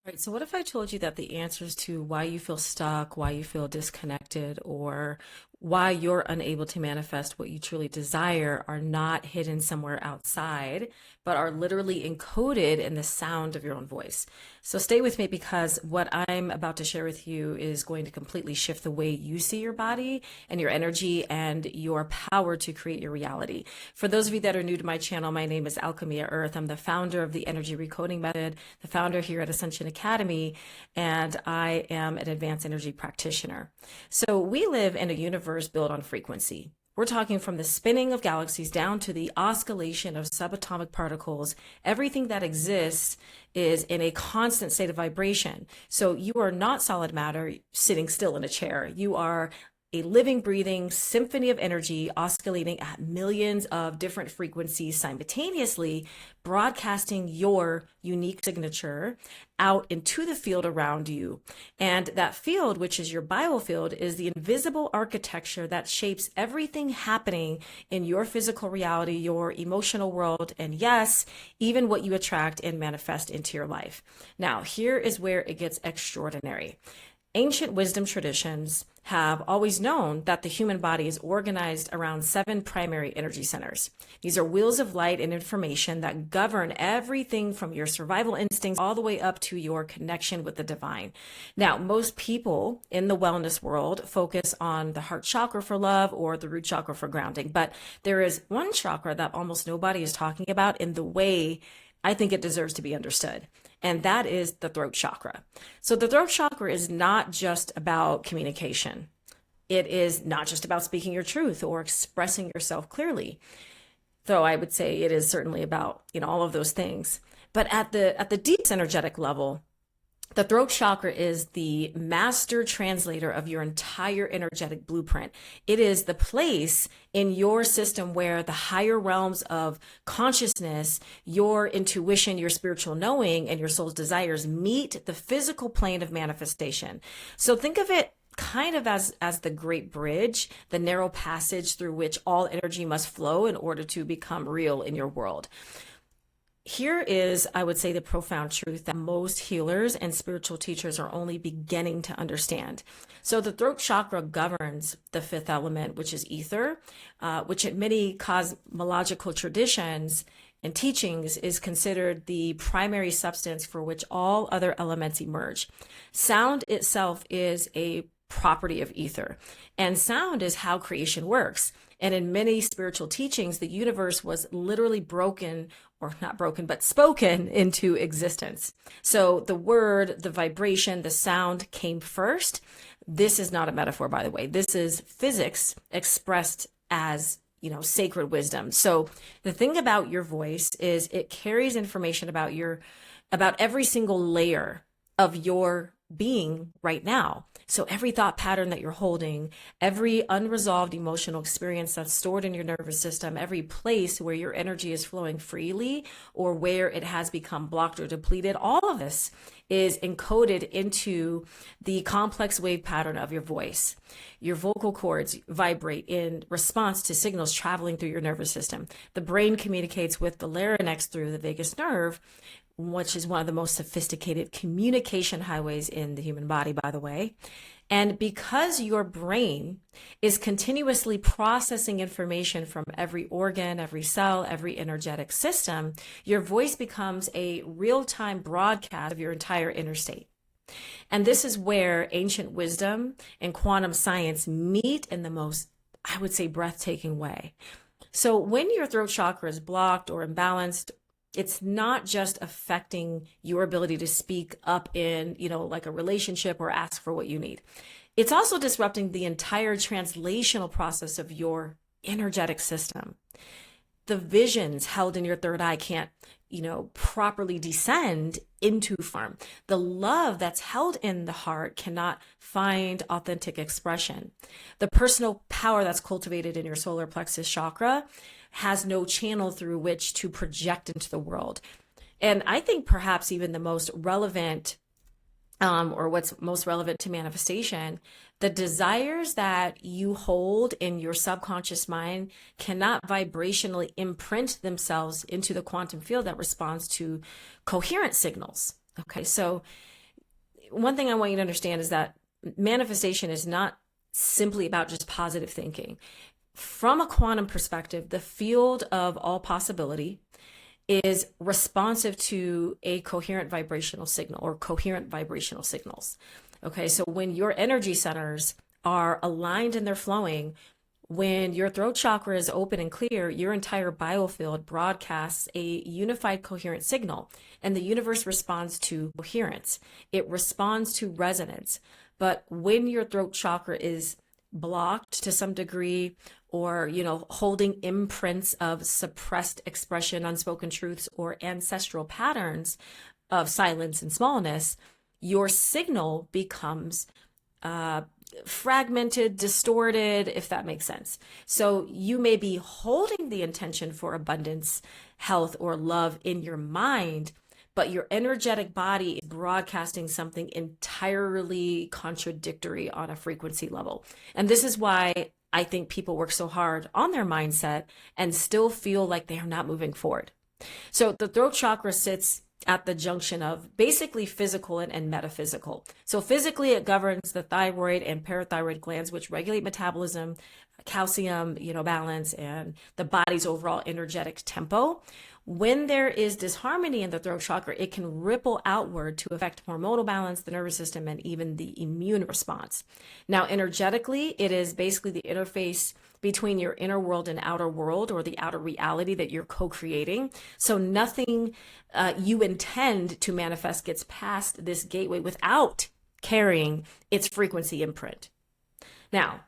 Right. So what if I told you that the answers to why you feel stuck, why you feel disconnected, or why you're unable to manifest what you truly desire are not hidden somewhere outside, but are literally encoded in the sound of your own voice? So stay with me because what I'm about to share with you is going to completely shift the way you see your body and your energy and your power to create your reality. For those of you that are new to my channel, my name is Alchemia Earth. I'm the founder of the Energy Recoding Method, the founder here at Ascension Academy, and I am an advanced energy practitioner. So we live in a universe built on frequency. We're talking from the spinning of galaxies down to the oscillation of subatomic particles. Everything that exists is in a constant state of vibration. So you are not solid matter sitting still in a chair. You are a living, breathing symphony of energy oscillating at millions of different frequencies simultaneously, broadcasting your unique signature out into the field around you. And that field, which is your biofield, is the invisible architecture that shapes everything happening in your physical reality, your emotional world, and yes, even what you attract and manifest into your life. Now, here is where it gets extraordinary. Ancient wisdom traditions have always known that the human body is organized around 7 primary energy centers. These are wheels of light and information that govern everything from your survival instincts all the way up to your connection with the divine. Now, most people in the wellness world focus on the heart chakra for love or the root chakra for grounding, but there is one chakra that almost nobody is talking about in the way I think it deserves to be understood. And that is the throat chakra. So the throat chakra is not just about communication. It is not just about speaking your truth or expressing yourself clearly. Though I would say it is certainly about, all of those things. But at the deep energetic level, the throat chakra is the master translator of your entire energetic blueprint. It is the place in your system where the higher realms of consciousness, your intuition, your spiritual knowing, and your soul's desires meet the physical plane of manifestation. So think of it kind of as the great bridge, the narrow passage through which all energy must flow in order to become real in your world. Here is, I would say, the profound truth that most healers and spiritual teachers are only beginning to understand. So the throat chakra governs the 5th element, which is ether, which in many cosmological traditions and teachings is considered the primary substance for which all other elements emerge. Sound itself is a property of ether, and sound is how creation works. And in many spiritual teachings, the universe was literally broken, or not broken, but spoken into existence. So the word, the vibration, the sound came first. This is not a metaphor, by the way. This is physics expressed as sacred wisdom. So the thing about your voice is it carries information about every single layer of your being right now. So every thought pattern that you're holding, every unresolved emotional experience that's stored in your nervous system, every place where your energy is flowing freely or where it has become blocked or depleted, all of this is encoded into the complex wave pattern of your voice. Your vocal cords vibrate in response to signals traveling through your nervous system. The brain communicates with the larynx through the vagus nerve, which is one of the most sophisticated communication highways in the human body, by the way. And because your brain is continuously processing information from every organ, every cell, every energetic system, your voice becomes a real-time broadcast of your entire inner state. And this is where ancient wisdom and quantum science meet in the most, I would say, breathtaking way. So when your throat chakra is blocked or imbalanced, it's not just affecting your ability to speak up in, like a relationship or ask for what you need. It's also disrupting the entire translational process of your energetic system. The visions held in your third eye can't, properly descend into form. The love that's held in the heart cannot find authentic expression. The personal power that's cultivated in your solar plexus chakra has no channel through which to project into the world. And I think perhaps even the most relevant or what's most relevant to manifestation, the desires that you hold in your subconscious mind cannot vibrationally imprint themselves into the quantum field that responds to coherent signals. Okay, so one thing I want you to understand is that manifestation is not simply about just positive thinking. From a quantum perspective, the field of all possibility is responsive to a coherent vibrational signal or coherent vibrational signals. Okay, so when your energy centers are aligned and they're flowing, when your throat chakra is open and clear, your entire biofield broadcasts a unified coherent signal, and the universe responds to coherence. It responds to resonance. But when your throat chakra is blocked to some degree, or holding imprints of suppressed expression, unspoken truths, or ancestral patterns of silence and smallness, your signal becomes fragmented, distorted, if that makes sense. So you may be holding the intention for abundance, health, or love in your mind, but your energetic body is broadcasting something entirely contradictory on a frequency level. And this is why I think people work so hard on their mindset and still feel like they are not moving forward. So the throat chakra sits at the junction of basically physical and metaphysical. So physically, it governs the thyroid and parathyroid glands, which regulate metabolism, calcium, balance, and the body's overall energetic tempo. When there is disharmony in the throat chakra, it can ripple outward to affect hormonal balance, the nervous system, and even the immune response. Now, energetically, it is basically the interface between your inner world and outer world, or the outer reality that you're co-creating. So nothing you intend to manifest gets past this gateway without carrying its frequency imprint. Now,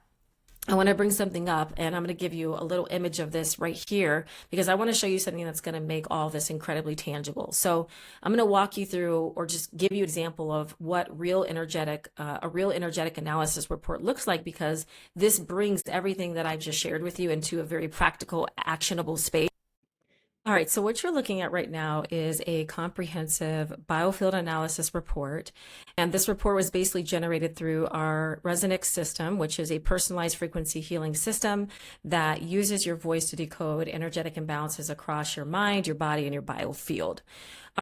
I want to bring something up, and I'm going to give you a little image of this right here, because I want to show you something that's going to make all this incredibly tangible. So I'm going to walk you through, or just give you an example of what a real energetic analysis report looks like, because this brings everything that I've just shared with you into a very practical, actionable space. All right, so what you're looking at right now is a comprehensive biofield analysis report. And this report was basically generated through our Resonix system, which is a personalized frequency healing system that uses your voice to decode energetic imbalances across your mind, your body, and your biofield.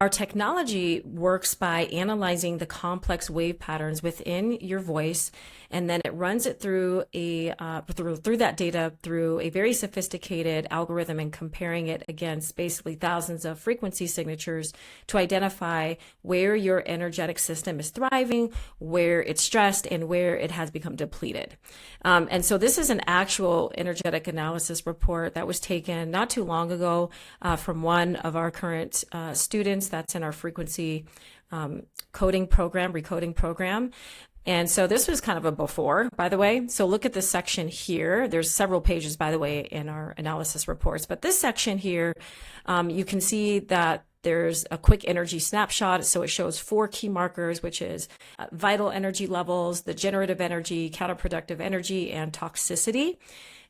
Our technology works by analyzing the complex wave patterns within your voice, and then it runs it through through that data through a very sophisticated algorithm, and comparing it against basically thousands of frequency signatures to identify where your energetic system is thriving, where it's stressed, and where it has become depleted. And so this is an actual energetic analysis report that was taken not too long ago from one of our current students that's in our frequency recoding program. And so this was kind of a before, by the way. So look at this section here. There's several pages, by the way, in our analysis reports. But this section here, you can see that there's a quick energy snapshot. So it shows 4 key markers, which is vital energy levels, the generative energy, counterproductive energy, and toxicity.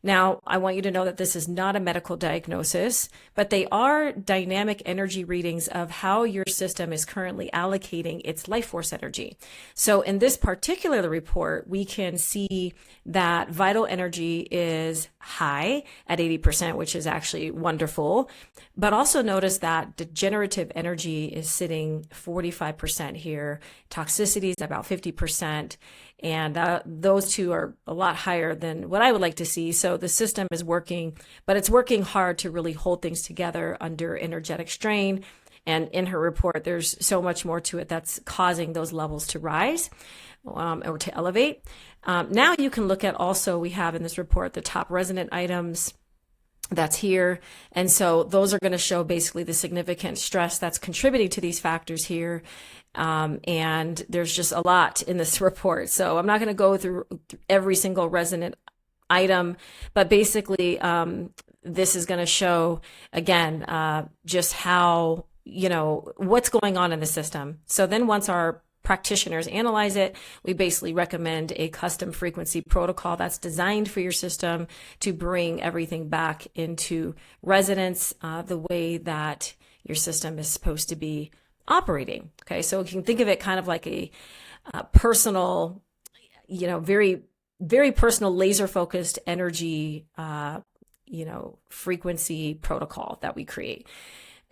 Now, I want you to know that this is not a medical diagnosis, but they are dynamic energy readings of how your system is currently allocating its life force energy. So in this particular report, we can see that vital energy is high at 80%, which is actually wonderful. But also notice that degenerative energy is sitting 45% here. Toxicity is about 50%. And those two are a lot higher than what I would like to see. So the system is working, but it's working hard to really hold things together under energetic strain. And in her report, there's so much more to it that's causing those levels to rise or to elevate. Now you can look at also, we have in this report, the top resonant items that's here. And so those are going to show basically the significant stress that's contributing to these factors here. And there's just a lot in this report. So I'm not going to go through every single resonant item, but basically this is going to show, again, just how, what's going on in the system. So then once our practitioners analyze it, we basically recommend a custom frequency protocol that's designed for your system to bring everything back into resonance the way that your system is supposed to be operating. Okay, so you can think of it kind of like a personal, very, very personal laser focused energy, frequency protocol that we create.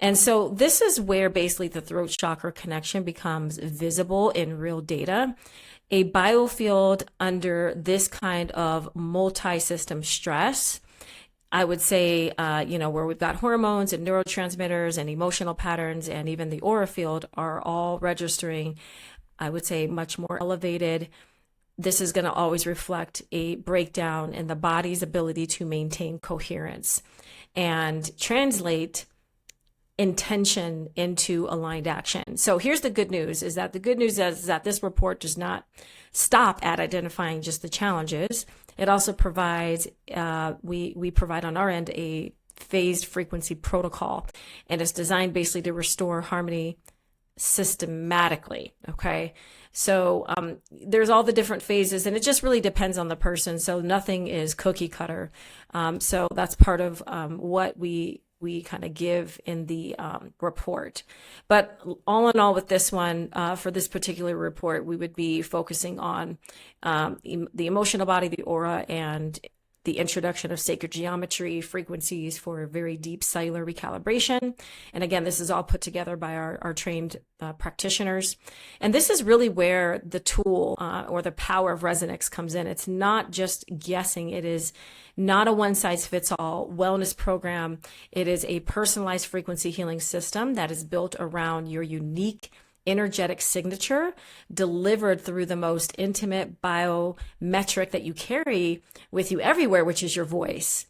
And so this is where basically the throat chakra connection becomes visible in real data. A biofield under this kind of multi-system stress, I would say, where we've got hormones and neurotransmitters and emotional patterns and even the aura field are all registering, I would say, much more elevated. This is going to always reflect a breakdown in the body's ability to maintain coherence and translate intention into aligned action. So here's the good news, is that this report does not stop at identifying just the challenges. It also provides, we provide on our end a phased frequency protocol, and it's designed basically to restore harmony systematically. Okay. So there's all the different phases, and it just really depends on the person. So nothing is cookie cutter. So that's part of what we kind of give in the report. But all in all, with this one, for this particular report, we would be focusing on the emotional body, the aura, and the introduction of sacred geometry frequencies for a very deep cellular recalibration. And again, this is all put together by our trained practitioners. And this is really where the tool or the power of Resonix comes in. It's not just guessing. It is not a one-size-fits-all wellness program. It is a personalized frequency healing system that is built around your unique energetic signature, delivered through the most intimate biometric that you carry with you everywhere, which is your voice.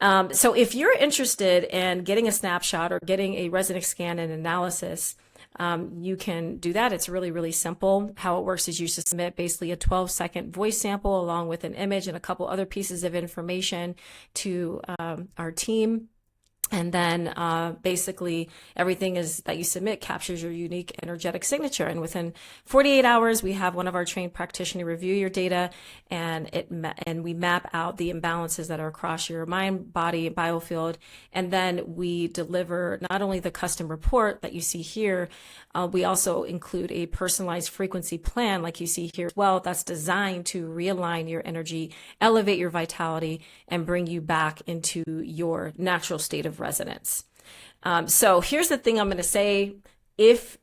So if you're interested in getting a snapshot or getting a Resonix scan and analysis, you can do that. It's really, really simple. How it works is you submit basically a 12-second voice sample along with an image and a couple other pieces of information to our team. And then basically everything is that you submit captures your unique energetic signature. And within 48 hours, we have one of our trained practitioners review your data, and we map out the imbalances that are across your mind, body, and biofield. And then we deliver not only the custom report that you see here, we also include a personalized frequency plan like you see here as well, that's designed to realign your energy, elevate your vitality, and bring you back into your natural state of resonance. So here's the thing I'm going to say. If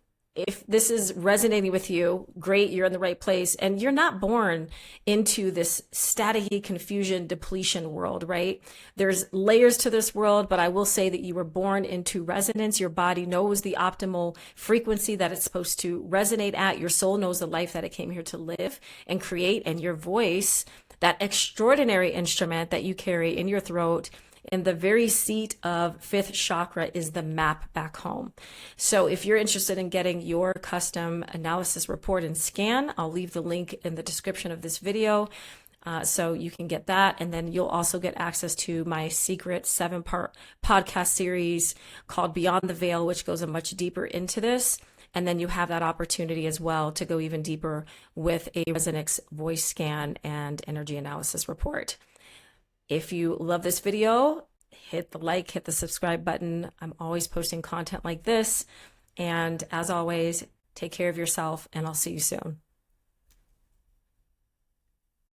this is resonating with you, great, you're in the right place. And you're not born into this staticky confusion depletion world, right? There's layers to this world, but I will say that you were born into resonance. Your body knows the optimal frequency that it's supposed to resonate at. Your soul knows the life that it came here to live and create. And your voice, that extraordinary instrument that you carry in your throat, in the very seat of fifth chakra, is the map back home. So if you're interested in getting your custom analysis report and scan, I'll leave the link in the description of this video. So you can get that. And then you'll also get access to my secret 7-part podcast series called Beyond the Veil, which goes much deeper into this. And then you have that opportunity as well to go even deeper with a Resonix voice scan and energy analysis report. If you love this video, hit the like, hit the subscribe button. I'm always posting content like this. And as always, take care of yourself, and I'll see you soon.